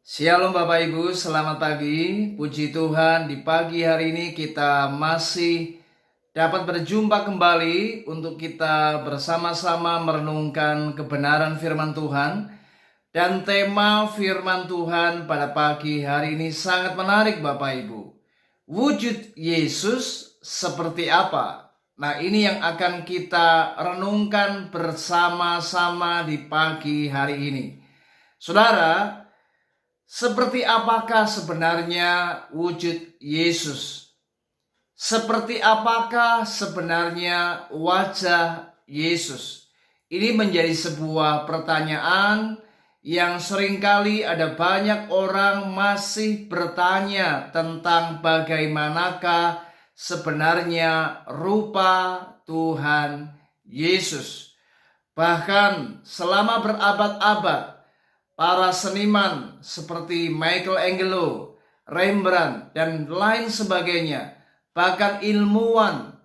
Shalom Bapak Ibu, selamat pagi. Puji Tuhan, di pagi hari ini kita masih dapat berjumpa kembali untuk kita bersama-sama merenungkan kebenaran firman Tuhan. Dan tema firman Tuhan pada pagi hari ini sangat menarik Bapak Ibu. Wujud Yesus seperti apa? Nah, ini yang akan kita renungkan bersama-sama di pagi hari ini. Saudara, seperti apakah sebenarnya wujud Yesus? Seperti apakah sebenarnya wajah Yesus? Ini menjadi sebuah pertanyaan yang seringkali ada banyak orang masih bertanya tentang bagaimanakah sebenarnya rupa Tuhan Yesus. Bahkan selama berabad-abad, para seniman seperti Michelangelo, Rembrandt, dan lain sebagainya, bahkan ilmuwan,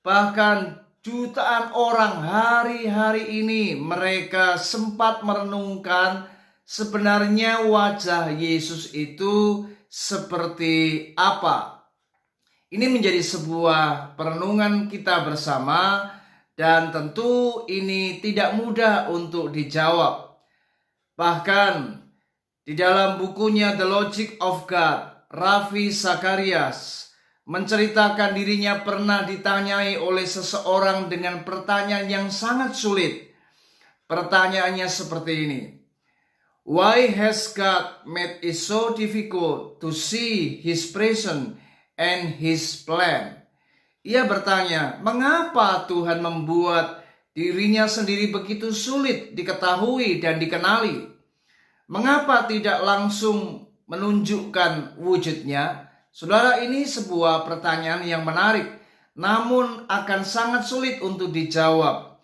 bahkan jutaan orang hari-hari ini mereka sempat merenungkan sebenarnya wajah Yesus itu seperti apa. Ini menjadi sebuah perenungan kita bersama dan tentu ini tidak mudah untuk dijawab. Bahkan di dalam bukunya The Logic of God, Ravi Zacharias menceritakan dirinya pernah ditanyai oleh seseorang dengan pertanyaan yang sangat sulit. Pertanyaannya seperti ini: Why has God made it so difficult to see His presence and His plan? Ia bertanya, mengapa Tuhan membuat dirinya sendiri begitu sulit diketahui dan dikenali? Mengapa tidak langsung menunjukkan wujudnya? Saudara, ini sebuah pertanyaan yang menarik, namun akan sangat sulit untuk dijawab.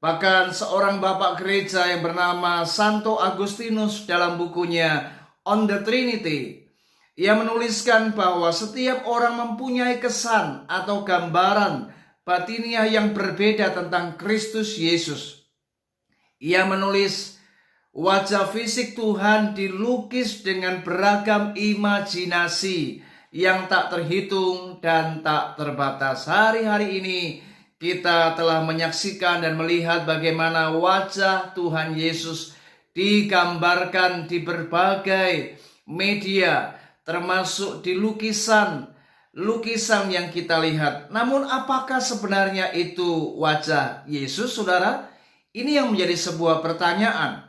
Bahkan seorang bapak gereja yang bernama Santo Agustinus dalam bukunya On the Trinity, ia menuliskan bahwa setiap orang mempunyai kesan atau gambaran batiniah yang berbeda tentang Kristus Yesus. Ia menulis, wajah fisik Tuhan dilukis dengan beragam imajinasi yang tak terhitung dan tak terbatas. Hari-hari ini kita telah menyaksikan dan melihat bagaimana wajah Tuhan Yesus digambarkan di berbagai media, termasuk di lukisan yang kita lihat. Namun apakah sebenarnya itu wajah Yesus, saudara? Ini yang menjadi sebuah pertanyaan.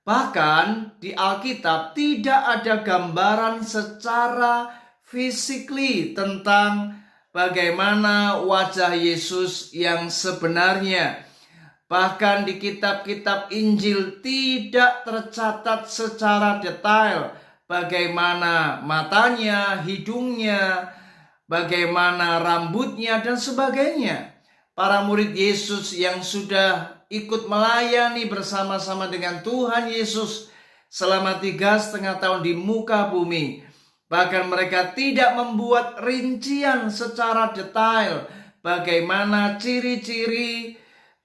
Bahkan di Alkitab tidak ada gambaran secara physically tentang bagaimana wajah Yesus yang sebenarnya. Bahkan di kitab-kitab Injil tidak tercatat secara detail bagaimana matanya, hidungnya, bagaimana rambutnya, dan sebagainya. Para murid Yesus yang sudah ikut melayani bersama-sama dengan Tuhan Yesus selama 3,5 tahun di muka bumi. Bahkan mereka tidak membuat rincian secara detail bagaimana ciri-ciri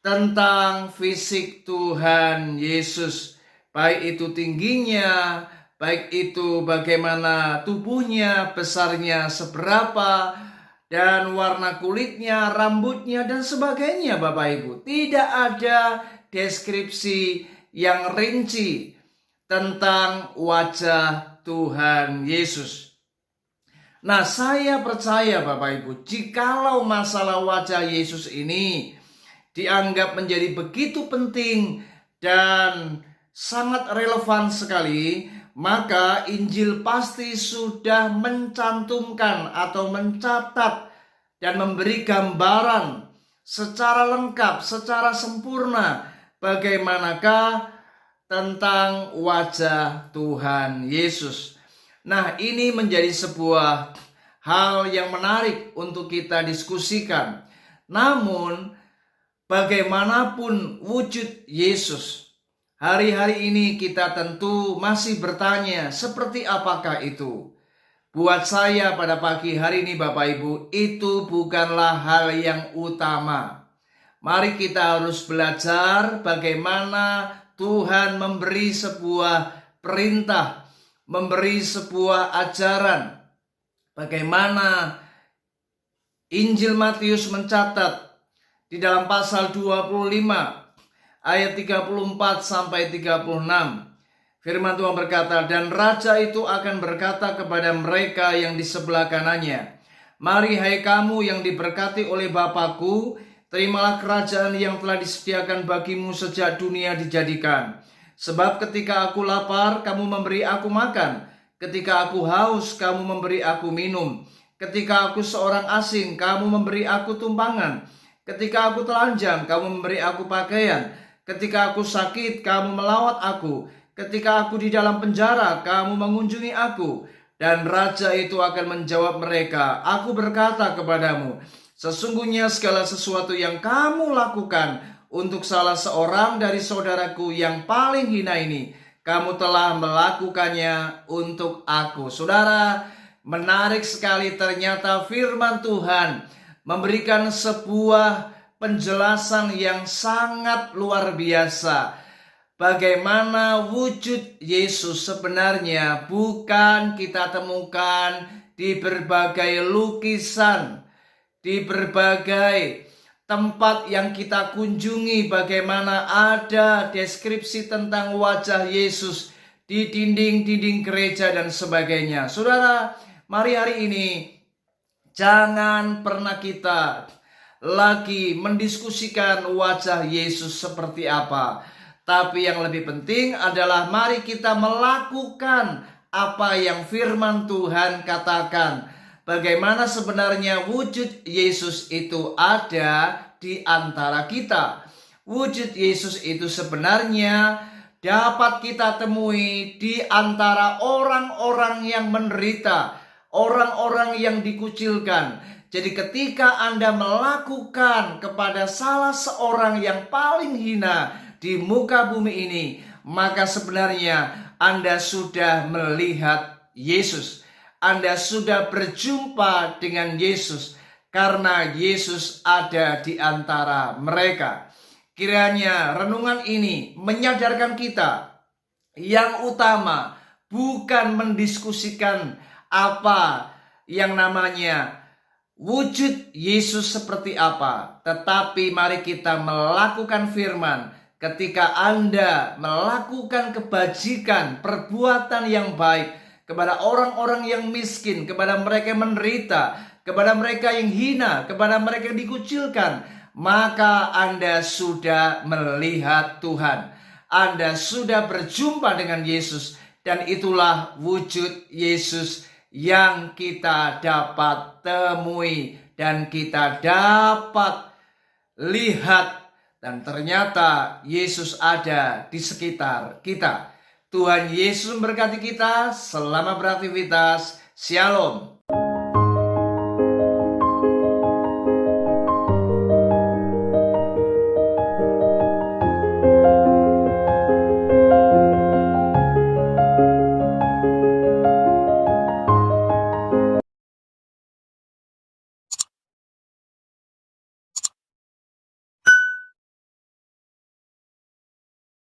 tentang fisik Tuhan Yesus. Baik itu tingginya, baik itu bagaimana tubuhnya, besarnya seberapa, dan warna kulitnya, rambutnya, dan sebagainya, Bapak Ibu. Tidak ada deskripsi yang rinci tentang wajah Tuhan Yesus. Nah, saya percaya Bapak Ibu, jikalau masalah wajah Yesus ini dianggap menjadi begitu penting dan sangat relevan sekali, maka Injil pasti sudah mencantumkan atau mencatat dan memberi gambaran secara lengkap, secara sempurna bagaimanakah tentang wajah Tuhan Yesus. Nah, ini menjadi sebuah hal yang menarik untuk kita diskusikan. Namun, bagaimanapun wujud Yesus, hari-hari ini kita tentu masih bertanya seperti apakah itu. Buat saya pada pagi hari ini Bapak Ibu, itu bukanlah hal yang utama. Mari kita harus belajar bagaimana Tuhan memberi sebuah perintah memberi sebuah ajaran bagaimana Injil Matius mencatat di dalam pasal 25 ayat 34 sampai 36. Firman Tuhan berkata, "Dan raja itu akan berkata kepada mereka yang di sebelah kanannya, 'Mari hai kamu yang diberkati oleh Bapa-Ku, terimalah kerajaan yang telah disediakan bagimu sejak dunia dijadikan. Sebab ketika aku lapar, kamu memberi aku makan. Ketika aku haus, kamu memberi aku minum. Ketika aku seorang asing, kamu memberi aku tumpangan. Ketika aku telanjang, kamu memberi aku pakaian. Ketika aku sakit, kamu melawat aku. Ketika aku di dalam penjara, kamu mengunjungi aku.' Dan raja itu akan menjawab mereka, 'Aku berkata kepadamu, sesungguhnya segala sesuatu yang kamu lakukan untuk salah seorang dari saudaraku yang paling hina ini, kamu telah melakukannya untuk aku.'" Saudara, menarik sekali, ternyata firman Tuhan memberikan sebuah penjelasan yang sangat luar biasa. Bagaimana wujud Yesus sebenarnya bukan kita temukan di berbagai lukisan, di berbagai tempat yang kita kunjungi, bagaimana ada deskripsi tentang wajah Yesus di dinding-dinding gereja dan sebagainya. Saudara, mari hari ini jangan pernah kita lagi mendiskusikan wajah Yesus seperti apa. Tapi yang lebih penting adalah mari kita melakukan apa yang firman Tuhan katakan. Bagaimana sebenarnya wujud Yesus itu ada di antara kita. Wujud Yesus itu sebenarnya dapat kita temui di antara orang-orang yang menderita, orang-orang yang dikucilkan. Jadi ketika Anda melakukan kepada salah seorang yang paling hina di muka bumi ini, maka sebenarnya Anda sudah melihat Yesus. Anda sudah berjumpa dengan Yesus karena Yesus ada di antara mereka. Kiranya renungan ini menyadarkan kita yang utama bukan mendiskusikan apa yang namanya wujud Yesus seperti apa, tetapi mari kita melakukan firman. Ketika Anda melakukan kebajikan, perbuatan yang baik kepada orang-orang yang miskin, kepada mereka yang menderita, kepada mereka yang hina, kepada mereka yang dikucilkan, maka Anda sudah melihat Tuhan. Anda sudah berjumpa dengan Yesus, dan itulah wujud Yesus yang kita dapat temui dan kita dapat lihat. Dan ternyata Yesus ada di sekitar kita. Tuhan Yesus memberkati kita. Selamat beraktivitas. Shalom.